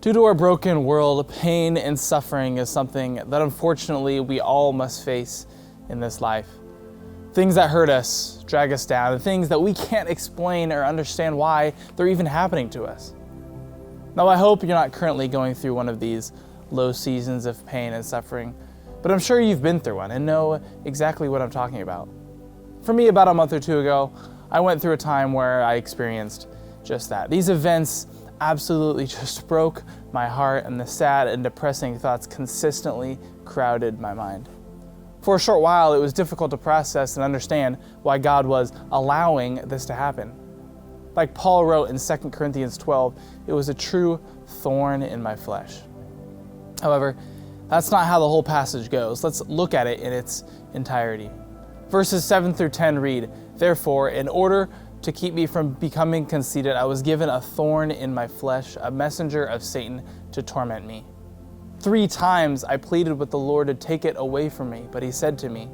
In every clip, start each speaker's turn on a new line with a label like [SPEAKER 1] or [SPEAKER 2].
[SPEAKER 1] Due to our broken world, pain and suffering is something that unfortunately we all must face in this life. Things that hurt us, drag us down, and things that we can't explain or understand why they're even happening to us. Now, I hope you're not currently going through one of these low seasons of pain and suffering, but I'm sure you've been through one and know exactly what I'm talking about. For me, about a month or two ago, I went through a time where I experienced just that. These events absolutely just broke my heart, and the sad and depressing thoughts consistently crowded my mind. For a short while, it was difficult to process and understand why God was allowing this to happen. Like Paul wrote in 2 Corinthians 12, it was a true thorn in my flesh. However, that's not how the whole passage goes. Let's look at it in its entirety. Verses 7 through 10 read, "Therefore, in order to keep me from becoming conceited, I was given a thorn in my flesh, a messenger of Satan to torment me. 3 times I pleaded with the Lord to take it away from me, but he said to me,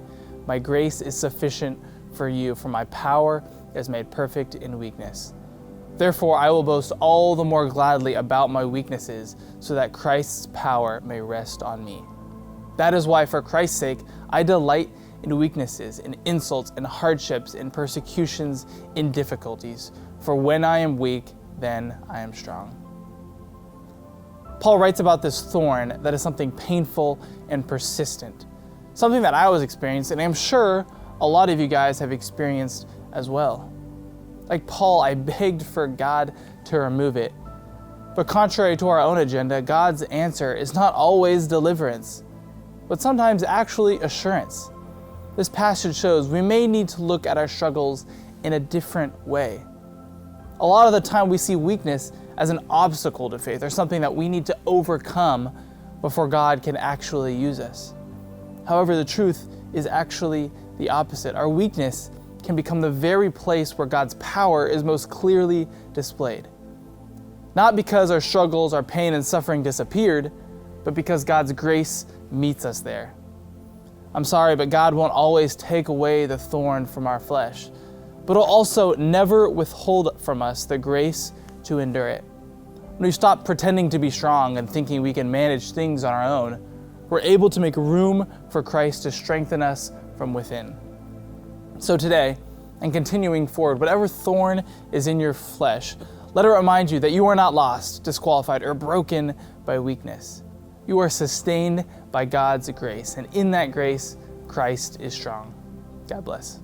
[SPEAKER 1] 'My grace is sufficient for you, for my power is made perfect in weakness.' Therefore I will boast all the more gladly about my weaknesses, so that Christ's power may rest on me. That is why, for Christ's sake, I delight in weaknesses, in insults, in hardships, in persecutions, in difficulties. For when I am weak, then I am strong." Paul writes about this thorn that is something painful and persistent, something that I was experiencing, and I'm sure a lot of you guys have experienced as well. Like Paul, I begged for God to remove it. But contrary to our own agenda, God's answer is not always deliverance, but sometimes actually assurance. This passage shows we may need to look at our struggles in a different way. A lot of the time we see weakness as an obstacle to faith, or something that we need to overcome before God can actually use us. However, the truth is actually the opposite. Our weakness can become the very place where God's power is most clearly displayed. Not because our struggles, our pain, and suffering disappeared, but because God's grace meets us there. I'm sorry, but God won't always take away the thorn from our flesh, but He'll also never withhold from us the grace to endure it. When we stop pretending to be strong and thinking we can manage things on our own, we're able to make room for Christ to strengthen us from within. So today, and continuing forward, whatever thorn is in your flesh, let it remind you that you are not lost, disqualified, or broken by weakness. You are sustained by God's grace, and in that grace, Christ is strong. God bless.